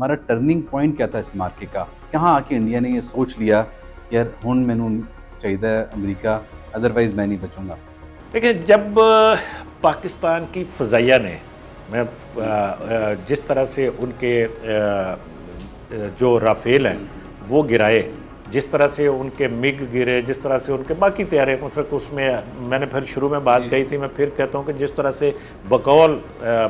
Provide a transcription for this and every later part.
ہمارا turning point کیا تھا اس مارکے کا؟ کہاں آ کے انڈیا نے یہ سوچ لیا کہ یار ہن مینوں چاہیے امریکہ، ادروائز میں نہیں بچوں گا؟ دیکھیں، جب پاکستان کی فضائیہ نے جس طرح سے ان کے جو رافیل ہیں وہ گرائے، جس طرح سے ان کے مگ گرے، جس طرح سے ان کے باقی طیارے، مطلب اس میں نے پھر شروع میں بات کہی تھی، میں پھر کہتا ہوں کہ جس طرح سے بقول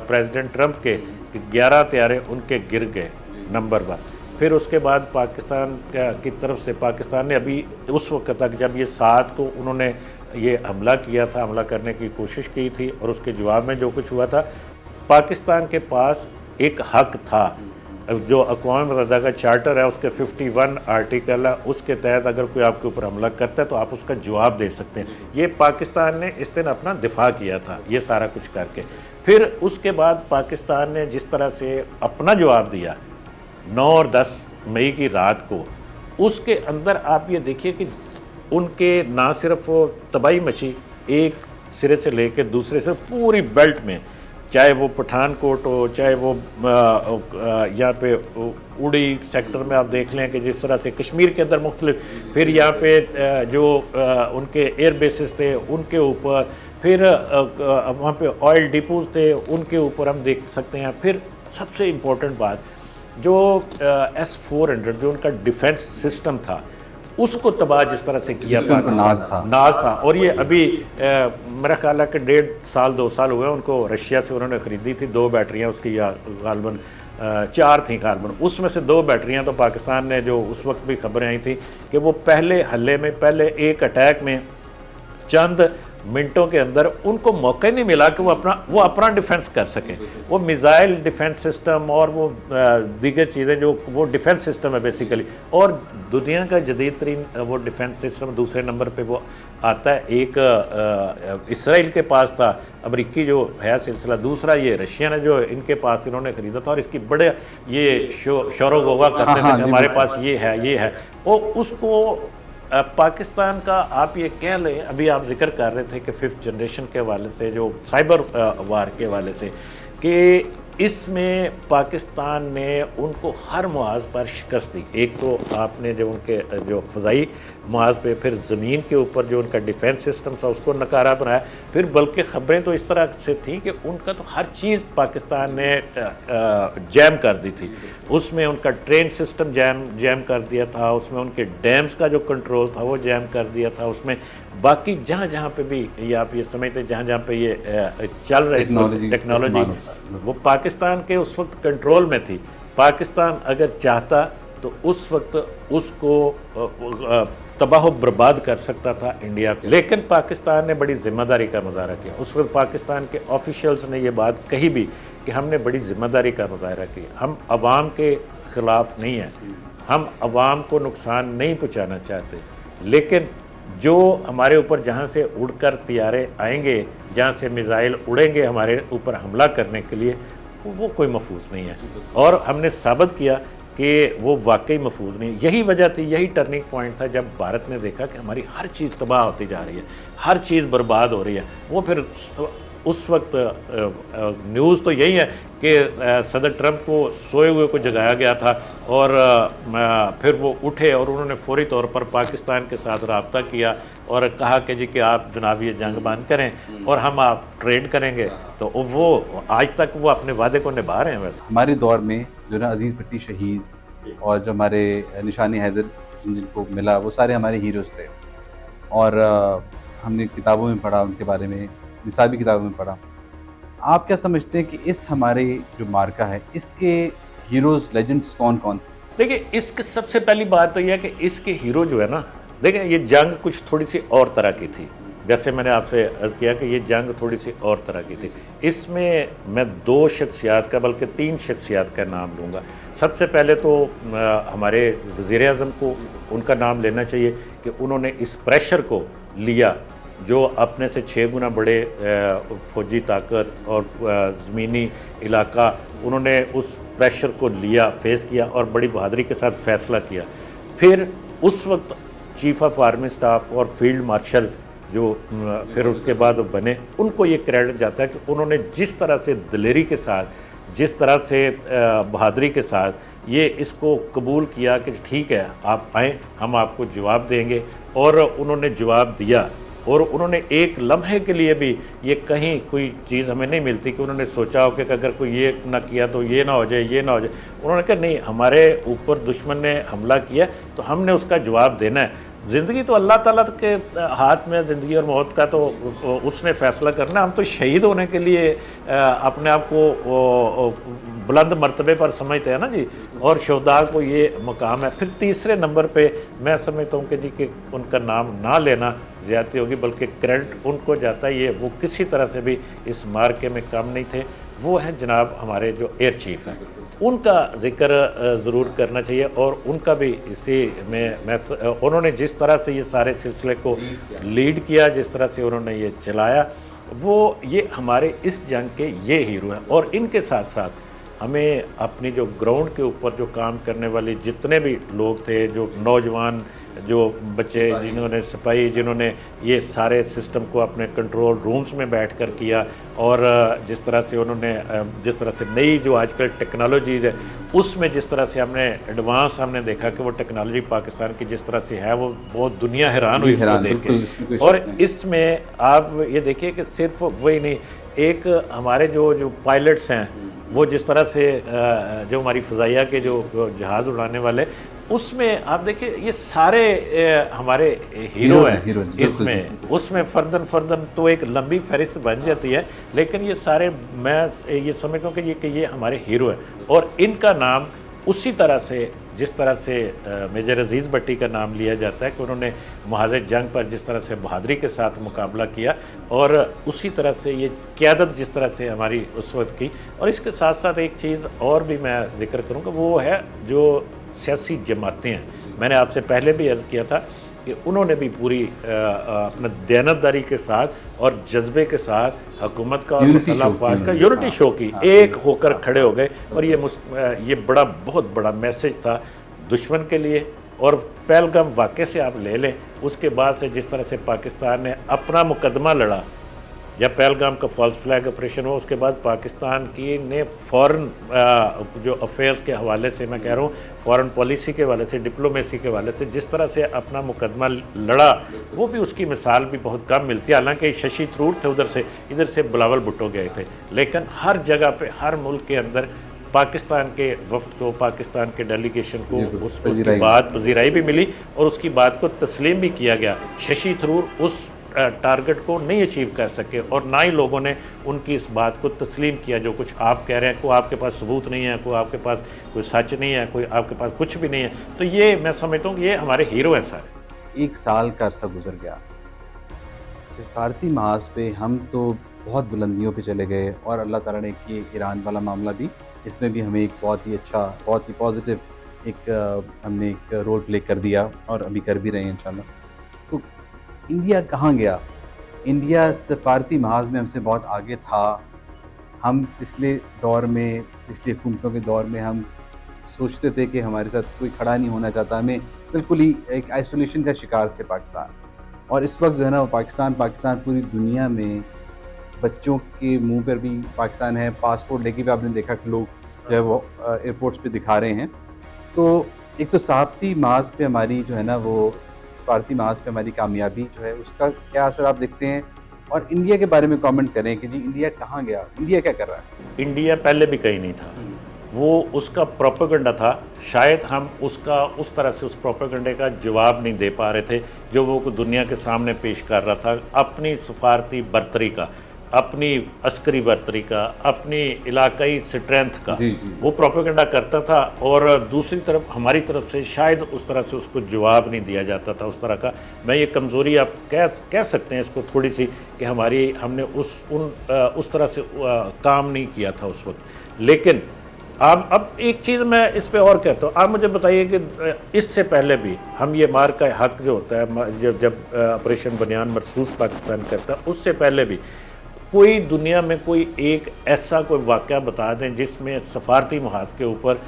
پریزیڈنٹ ٹرمپ کے 11 طیارے ان کے گر گئے نمبر 1، پھر اس کے بعد پاکستان کی طرف سے پاکستان نے ابھی اس وقت تک جب یہ 7 کو انہوں نے یہ حملہ کیا تھا، حملہ کرنے کی کوشش کی تھی، اور اس کے جواب میں جو کچھ ہوا تھا، پاکستان کے پاس ایک حق تھا جو اقوام متحدہ کا چارٹر ہے، اس کے 51 آرٹیکل ہے، اس کے تحت اگر کوئی آپ کے اوپر حملہ کرتا ہے تو آپ اس کا جواب دے سکتے ہیں۔ یہ پاکستان نے اس دن اپنا دفاع کیا تھا یہ سارا کچھ کر کے۔ پھر اس کے بعد پاکستان نے جس طرح سے اپنا جواب دیا 9 اور 10 مئی کی رات کو، اس کے اندر آپ یہ دیکھیے کہ ان کے نہ صرف تباہی مچی ایک سرے سے لے کے دوسرے سے پوری بیلٹ میں، چاہے وہ پٹھان کوٹ ہو، چاہے وہ یہاں پہ اڑی سیکٹر میں آپ دیکھ لیں کہ جس طرح سے کشمیر کے اندر مختلف، پھر یہاں پہ جو ان کے ایئر بیسز تھے ان کے اوپر، پھر وہاں پہ آئل ڈیپوز تھے ان کے اوپر ہم دیکھ سکتے ہیں۔ پھر سب سے امپورٹنٹ بات جو S-400 جو ان کا ڈیفنس سسٹم تھا اس کو تباہ جس طرح سے کیا ناز تھا، اور یہ ابھی میرا خیال ہے کہ 1.5 2 ہوئے ان کو رشیا سے انہوں نے خریدی تھی 2 بیٹریاں اس کی، یا غالباً 4 تھیں غالباً، اس میں سے 2 بیٹریاں تو پاکستان نے، جو اس وقت بھی خبریں آئی تھیں کہ وہ پہلے حملے میں، پہلے ایک اٹیک میں چند منٹوں کے اندر ان کو موقع نہیں ملا کہ وہ اپنا ڈیفنس کر سکیں۔ وہ میزائل ڈیفنس سسٹم اور وہ دیگر چیزیں جو وہ ڈیفنس سسٹم ہے بیسیکلی، اور دنیا کا جدید ترین وہ ڈیفنس سسٹم دوسرے نمبر پہ وہ آتا ہے، ایک اسرائیل کے پاس تھا، امریکی جو ہے سلسلہ، دوسرا یہ رشیا نے جو ان کے پاس انہوں نے خریدا تھا، اور اس کی بڑے یہ شور و غوغا کرتے تھے کہ ہمارے پاس یہ ہے، اور اس کو پاکستان کا آپ یہ کہہ لیں، ابھی آپ ذکر کر رہے تھے کہ 5th جنریشن کے حوالے سے، جو سائبر وار کے حوالے سے، کہ اس میں پاکستان نے ان کو ہر محاذ پر شکست دی۔ ایک تو آپ نے جو ان کے جو فضائی محاذ پہ، پھر زمین کے اوپر جو ان کا ڈیفنس سسٹم تھا اس کو نکارہ بنایا، پھر بلکہ خبریں تو اس طرح سے تھیں کہ ان کا تو ہر چیز پاکستان نے جیم کر دی تھی، اس میں ان کا ٹرین سسٹم جیم کر دیا تھا، اس میں ان کے ڈیمز کا جو کنٹرول تھا وہ جیم کر دیا تھا، اس میں باقی جہاں پہ بھی یہ آپ یہ سمجھتے جہاں پہ یہ چل رہے ٹیکنالوجی وہ پاکستان کے اس وقت کنٹرول میں تھی۔ پاکستان اگر چاہتا تو اس وقت اس کو تباہ و برباد کر سکتا تھا انڈیا کو، لیکن پاکستان نے بڑی ذمہ داری کا مظاہرہ کیا۔ اس وقت پاکستان کے آفیشلز نے یہ بات کہی بھی کہ ہم نے بڑی ذمہ داری کا مظاہرہ کیا، ہم عوام کے خلاف نہیں ہیں، ہم عوام کو نقصان نہیں پہنچانا چاہتے، لیکن جو ہمارے اوپر جہاں سے اڑ کر طیارے آئیں گے، جہاں سے میزائل اڑیں گے ہمارے اوپر حملہ کرنے کے لیے، وہ کوئی محفوظ نہیں ہے، اور ہم نے ثابت کیا کہ وہ واقعی محفوظ نہیں۔ یہی وجہ تھی، یہی ٹرننگ پوائنٹ تھا جب بھارت نے دیکھا کہ ہماری ہر چیز تباہ ہوتی جا رہی ہے، ہر چیز برباد ہو رہی ہے۔ وہ پھر اس وقت نیوز تو یہی ہے کہ صدر ٹرمپ کو سوئے ہوئے کو جگایا گیا تھا، اور پھر وہ اٹھے اور انہوں نے فوری طور پر پاکستان کے ساتھ رابطہ کیا اور کہا کہ جی کہ آپ جناب یہ جنگ بند کریں اور ہم آپ ٹریڈ کریں گے، تو وہ آج تک وہ اپنے وعدے کو نبھا رہے ہیں۔ ویسے ہمارے دور میں جو نا عزیز بھٹی شہید اور جو ہمارے نشانی حیدر جن کو ملا، وہ سارے ہمارے ہیروز تھے، اور ہم نے کتابوں میں پڑھا ان کے بارے میں، نصابی کتابوں میں پڑھا۔ آپ کیا سمجھتے ہیں کہ اس ہمارے جو مارکہ ہے اس کے ہیروز لیجنڈز کون کون تھے؟ دیکھیں، اس کی سب سے پہلی بات تو یہ ہے کہ اس کے ہیرو جو ہے نا، دیکھیں یہ جنگ کچھ تھوڑی سی اور طرح کی تھی، جیسے میں نے آپ سے عرض کیا کہ یہ جنگ تھوڑی سی اور طرح کی تھی۔ اس میں 2 شخصیات کا بلکہ 3 شخصیات کا نام لوں گا۔ سب سے پہلے تو ہمارے وزیر اعظم کو ان کا نام لینا چاہیے کہ انہوں نے اس پریشر کو لیا، جو اپنے سے 6 گنا بڑے فوجی طاقت اور زمینی علاقہ، انہوں نے اس پریشر کو لیا، فیس کیا اور بڑی بہادری کے ساتھ فیصلہ کیا۔ پھر اس وقت چیف آف آرمی سٹاف اور فیلڈ مارشل جو پھر اس کے بعد بنے، ان کو یہ کریڈٹ جاتا ہے کہ انہوں نے جس طرح سے دلیری کے ساتھ जिस तरह से बहादुरी के साथ ये इसको कबूल किया कि ठीक है आप आएँ, हम आपको जवाब देंगे, और उन्होंने जवाब दिया। और उन्होंने एक लम्हे के लिए भी, ये कहीं कोई चीज़ हमें नहीं मिलती कि उन्होंने सोचा हो कि अगर कोई ये ना किया तो ये ना हो जाए, ये ना हो जाए। उन्होंने कहा नहीं, हमारे ऊपर दुश्मन ने हमला किया तो हमने उसका जवाब देना है। ज़िंदगी तो अल्लाह ताला के हाथ में, ज़िंदगी और मौत का तो उसने फ़ैसला करना। हम तो शहीद होने के लिए अपने आप को बुलंद मर्तबे पर समझते हैं ना जी, और शुहदा को ये मकाम है। फिर तीसरे नंबर पे मैं समझता हूँ कि जी कि उनका नाम ना लेना ज़्यादती होगी, बल्कि क्रेडिट उनको जाता है। ये वो किसी तरह से भी इस मार्के में कम नहीं थे। वो हैं जनाब हमारे जो एयर चीफ हैं, उनका ज़िक्र ज़रूर करना चाहिए। और उनका भी इसी में उन्होंने जिस तरह से ये सारे सिलसिले को लीड किया, जिस तरह से उन्होंने ये चलाया, वो ये हमारे इस जंग के ये हीरो हैं। और इनके साथ साथ हमें अपनी जो ग्राउंड के ऊपर जो काम करने वाले जितने भी लोग थे, जो नौजवान, जो बच्चे, जिन्होंने सिपाही, जिन्होंने ये सारे सिस्टम को अपने कंट्रोल रूम्स में बैठकर किया, और जिस तरह से उन्होंने जिस तरह से नई जो आजकल टेक्नोलॉजी है उसमें जिस तरह से हमने एडवांस हमने देखा कि वो टेक्नोलॉजी पाकिस्तान की जिस तरह से है, वो बहुत दुनिया हैरान हुई उसको देख के। और इसमें आप ये देखिए कि सिर्फ वही नहीं, एक हमारे जो पायलट्स हैं, वो जिस तरह से जो हमारी फ़ज़ाइया के जो जहाज़ उड़ाने वाले, उसमें आप देखिए ये सारे हमारे हीरो हैं इसमें। उसमें फ़र्दन तो एक लंबी फहरिस्त बन जाती है, लेकिन ये सारे मैं ये समझता हूँ कि ये हमारे हीरो हैं। और इनका नाम उसी तरह से, जिस तरह से मेजर अजीज़ भट्टी का नाम लिया जाता है कि उन्होंने महाज़ जंग पर जिस तरह से बहादुरी के साथ मुकाबला किया, और उसी तरह से ये क़यादत जिस तरह से हमारी उस वक्त की। और इसके साथ साथ एक चीज़ और भी मैं ज़िक्र करूँगा, वो है जो सियासी जमातें हैं। मैंने आपसे पहले भी अर्ज़ किया था कि उन्होंने भी पूरी अपना दयानतदारी के साथ और जज्बे के साथ हुकूमत का और मुसल्लह का यूनिटी शो की, एक होकर खड़े हो गए। और ये बहुत बड़ा मैसेज था दुश्मन के लिए। और पहलगाम वाक़े से आप ले लें, उसके बाद से जिस तरह से पाकिस्तान ने अपना मुकदमा लड़ा, या पहलगाम का फॉल्स फ्लैग ऑपरेशन हुआ, उसके बाद पाकिस्तान की ने फ़ॉरेन जो अफेयर्स के हवाले से, मैं कह रहा हूँ फ़ॉरेन पॉलिसी के हवाले से, डिप्लोमेसी के हवाले से जिस तरह से अपना मुकदमा लड़ा, वो भी उसकी मिसाल भी बहुत कम मिलती है। हालांकि शशि थरूर थे उधर से, इधर से बिलावल भुट्टो गए थे, लेकिन हर जगह पे, हर मुल्क के अंदर पाकिस्तान के वफ्द को, पाकिस्तान के डेलीगेशन को उसकी बात पजीराई भी मिली और उसकी बात को तस्लीम भी किया गया। शशि थरूर उस टारगेट को नहीं अचीव कर सके, और ना ही लोगों ने उनकी इस बात को तस्लीम किया। जो कुछ आप कह रहे हैं, कोई आपके पास सबूत नहीं है, कोई आपके पास कोई सच नहीं है, कोई आपके पास कुछ भी नहीं है, तो ये मैं समझता हूँ कि ये हमारे हीरो हैं सारे। 1 साल का अरसा गुजर गया, सिफारती महाज पे हम तो बहुत बुलंदियों पे चले गए, और अल्लाह ताला ने कि ईरान वाला मामला भी, इसमें भी हमें एक बहुत ही अच्छा, बहुत ही पॉजिटिव हमने एक रोल प्ले कर दिया, और अभी कर भी रहे हैं इंशाल्लाह। तो इंडिया कहाँ गया? इंडिया सिफारती महाज में हमसे बहुत आगे था। हम पिछले दौर में, पिछली हुकूमतों के दौर में हम सोचते थे कि हमारे साथ कोई खड़ा नहीं होना चाहता, हमें बिल्कुल ही एक आइसोलेशन का शिकार थे पाकिस्तान। और इस वक्त जो है ना, वो पाकिस्तान पूरी दुनिया में बच्चों के मुंह पर भी पाकिस्तान है। पासपोर्ट लेके भी आपने देखा कि लोग जो है वो एयरपोर्ट्स पे दिखा रहे हैं। तो एक तो सहाफ़ती महाज पे हमारी जो है ना, वो सिफारती महाज पे हमारी कामयाबी जो है, उसका क्या असर आप देखते हैं? और इंडिया के बारे में कमेंट करें कि जी इंडिया कहाँ गया, इंडिया क्या कर रहा है? इंडिया पहले भी कहीं नहीं था, वो उसका प्रोपेगेंडा था। शायद हम उसका उस तरह से उस प्रोपेगेंडे का जवाब नहीं दे पा रहे थे जो वो दुनिया के सामने पेश कर रहा था, अपनी सफारती बर्तरी का, अपनी अस्करी बर्तरी का, अपनी इलाकाई स्ट्रेंथ का। वो प्रोपेगेंडा करता था, और दूसरी तरफ हमारी तरफ से शायद उस तरह से उसको जवाब नहीं दिया जाता था उस तरह का। मैं ये कमज़ोरी आप कह सकते हैं इसको थोड़ी सी, कि हमने उस तरह से काम नहीं किया था उस वक्त। लेकिन अब एक चीज़ मैं इस पे और कहता हूँ, आप मुझे बताइए कि इससे पहले भी हम ये मार का हक जो होता है, जब ऑपरेशन बनियान मरसूस पाकिस्तान करता है, उससे पहले भी कोई दुनिया में कोई एक ऐसा कोई वाक़या बता दें जिसमें सफारती महाज के ऊपर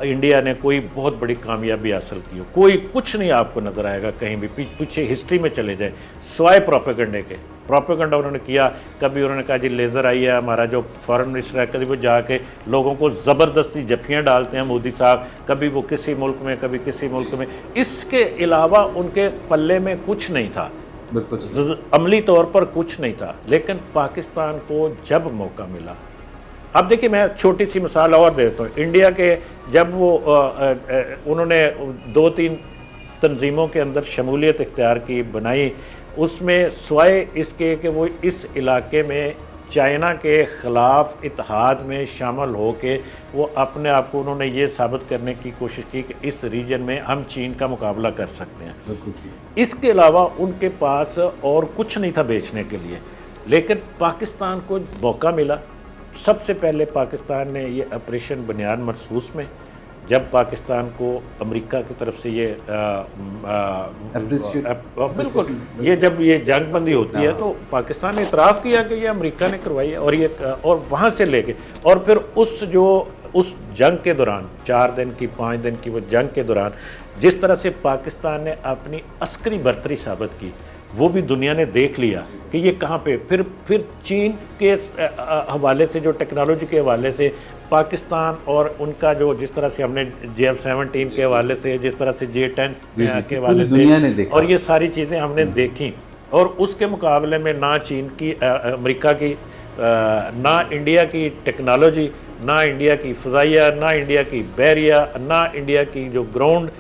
इंडिया ने कोई बहुत बड़ी कामयाबी हासिल की हो। कोई कुछ नहीं आपको नज़र आएगा कहीं भी। पीछे हिस्ट्री में चले जाएं, सिवाय प्रोपेगेंडे के प्रोपेगेंडा उन्होंने किया। कभी उन्होंने कहा जी लेज़र आई है, हमारा जो फॉरेन मिनिस्टर है, कभी वो जाके लोगों को ज़बरदस्ती जफ्फियाँ डालते हैं मोदी साहब, कभी वो किसी मुल्क में, कभी किसी मुल्क में। इसके अलावा उनके पल्ले में कुछ नहीं था, बिल्कुल अमली तौर पर कुछ नहीं था। लेकिन पाकिस्तान को जब मौका मिला, अब देखिए मैं छोटी सी मिसाल और देता हूँ। इंडिया के जब वो उन्होंने 2-3 तंजीमों के अंदर शमूलियत इख्तियार की, बनाई, उसमें सिवाय इसके कि वो इस इलाके में चाइना के ख़िलाफ़ इत्तेहाद में शामिल हो के वो अपने आप को उन्होंने ये साबित करने की कोशिश की कि इस रीजन में हम चीन का मुकाबला कर सकते हैं। इसके अलावा उनके पास और कुछ नहीं था बेचने के लिए। लेकिन पाकिस्तान को मौका मिला। सबसे पहले पाकिस्तान ने ये ऑपरेशन बुनियाद मरसूस में, जब पाकिस्तान को अमेरिका की तरफ से ये बिल्कुल ये जब ये जंग बंदी होती है तो पाकिस्तान ने इतराफ़ किया कि ये अमेरिका ने करवाई है, और वहाँ से लेके और फिर उस जंग के दौरान 4 दिन की 5 दिन की वो जंग के दौरान जिस तरह से पाकिस्तान ने अपनी अस्करी बर्तरी साबित की, वो भी दुनिया ने देख लिया कि ये कहाँ पे। फिर चीन के हवाले से, जो टेक्नोलॉजी के हवाले से पाकिस्तान और उनका जो जिस तरह से हमने JF-17 के हवाले से, जिस तरह से J-10 के हवाले से, और ये सारी चीज़ें हमने देखी। और उसके मुकाबले में ना चीन की, अमेरिका की, ना इंडिया की टेक्नोलॉजी, ना इंडिया की फ़ज़ाइया, ना इंडिया की बहरिया, ना इंडिया की जो ग्राउंड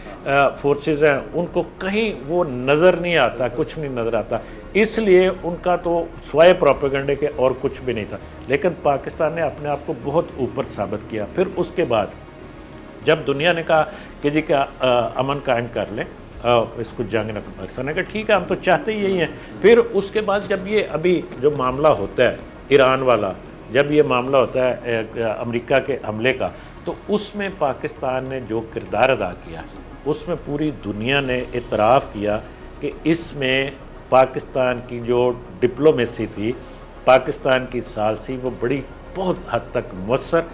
फोर्सेस हैं, उनको कहीं वो नज़र नहीं आता, कुछ नहीं नज़र आता। इसलिए उनका तो स्वाय प्रोपेगेंडे के और कुछ भी नहीं था। लेकिन पाकिस्तान ने अपने आप को बहुत ऊपर साबित किया। फिर उसके बाद जब दुनिया ने कहा कि जी क्या अमन कायम कर लें, इसको जंग न, पाकिस्तान ने कहा ठीक है, हम तो चाहते ही यही हैं। फिर उसके बाद जब ये अभी जो मामला होता है ईरान वाला, जब ये मामला होता है अमेरिका के हमले का, तो उसमें पाकिस्तान ने जो किरदार अदा किया, उसमें पूरी दुनिया ने इतराफ़ किया कि इसमें पाकिस्तान की जो डिप्लोमेसी थी, पाकिस्तान की सालसी, वो बड़ी बहुत हद तक मुअस्सर,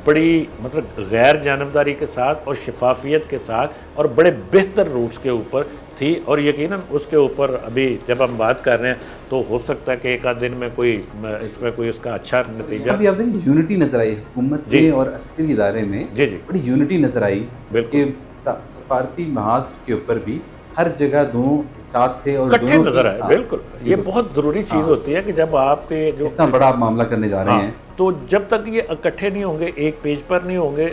बड़ी मतलब गैर जानबदारी के साथ और शफाफियत के साथ और बड़े बेहतर रूट्स के ऊपर थी। और यकीनन उसके ऊपर अभी जब हम बात कर रहे हैं तो हो सकता है कि एक आध दिन में कोई इसमें कोई उसका अच्छा नतीजा। अभी आप देखिए यूनिटी नजर आई हुकूमत में और अस्करी इदारे में, जी बड़ी यूनिटी नजर आई कि सफारती महाज के ऊपर भी हर जगह दोनों साथ थे और इकट्ठे नजर आए। बिल्कुल, ये बहुत ज़रूरी चीज़ होती है कि जब आपके जो इतना बड़ा मामला करने जा रहे हैं, तो जब तक ये इकट्ठे नहीं होंगे, एक पेज पर नहीं होंगे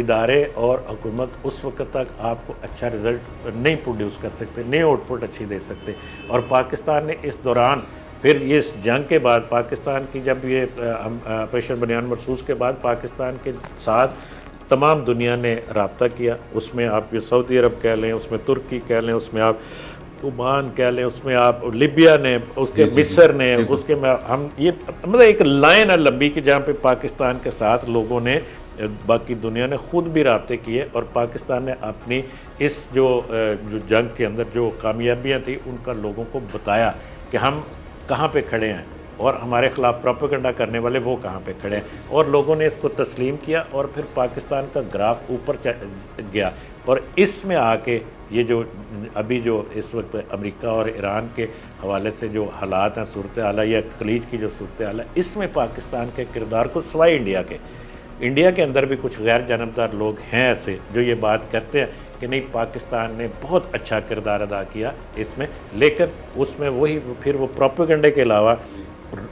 इदारे और हुकूमत, उस वक्त तक आपको अच्छा रिज़ल्ट नहीं प्रोड्यूस कर सकते, नहीं आउटपुट अच्छी दे सकते। और पाकिस्तान ने इस दौरान, फिर ये इस जंग के बाद पाकिस्तान की जब ये ऑपरेशन बुनियाद मरसूस के बाद पाकिस्तान के साथ तमाम दुनिया ने रब्ता किया। उसमें आप ये सऊदी अरब कह लें, उसमें तुर्की कह लें, उसमें आप ओमान कह लें, उसमें आप लिबिया ने, उसके मिस्र ने, उसके में हम ये मतलब एक लाइन है लंबी कि जहाँ पे पाकिस्तान के साथ लोगों ने, बाकी दुनिया ने खुद भी रब्ते किए और पाकिस्तान ने अपनी इस जो जंग के अंदर जो कामयाबियाँ थी उनका लोगों को बताया कि हम कहाँ पे खड़े हैं और हमारे ख़िलाफ़ प्रोपेगेंडा करने वाले वो कहाँ पे खड़े हैं। और लोगों ने इसको तस्लीम किया और फिर पाकिस्तान का ग्राफ ऊपर गया। और इसमें आके ये जो अभी जो इस वक्त अमेरिका और ईरान के हवाले से जो हालात हैं, सूरत हाल है, या खलीज की जो सूरत हाल है, इसमें पाकिस्तान के किरदार को सिवाय इंडिया के अंदर भी कुछ गैर जानबदार लोग हैं ऐसे जो ये बात करते हैं कि नहीं, पाकिस्तान ने बहुत अच्छा किरदार अदा किया इसमें। लेकिन उसमें वही फिर वो प्रोपेगेंडे के अलावा,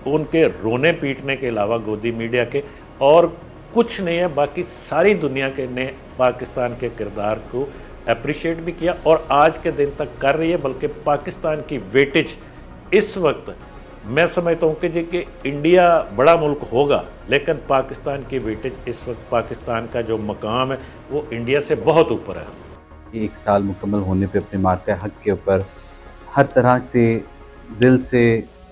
उनके रोने पीटने के अलावा गोदी मीडिया के और कुछ नहीं है। बाकी सारी दुनिया के ने पाकिस्तान के किरदार को अप्रिशिएट भी किया और आज के दिन तक कर रही है। बल्कि पाकिस्तान की वेटेज इस वक्त मैं समझता हूँ कि इंडिया बड़ा मुल्क होगा, लेकिन पाकिस्तान की वेटेज इस वक्त, पाकिस्तान का जो मकाम है वो इंडिया से बहुत ऊपर है। 1 साल मुकम्मल होने पे अपने मार्का हक के ऊपर हर तरह से दिल से,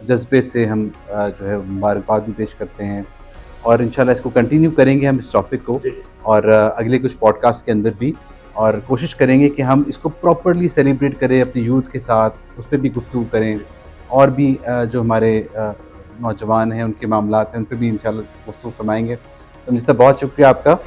जज्बे से हम जो है मुबारकबाद भी पेश करते हैं और इंशाल्लाह इसको कंटिन्यू करेंगे हम इस टॉपिक को और अगले कुछ पॉडकास्ट के अंदर भी, और कोशिश करेंगे कि हम इसको प्रॉपरली सेलिब्रेट करें अपने यूथ के साथ, उस पर भी गुफ्तगू करें और भी जो हमारे नौजवान हैं उनके मामलात हैं उन पर भी इंशाल्लाह गुफ्तगू फरमाएंगे। तो मिस्टर बहुत शुक्रिया आपका।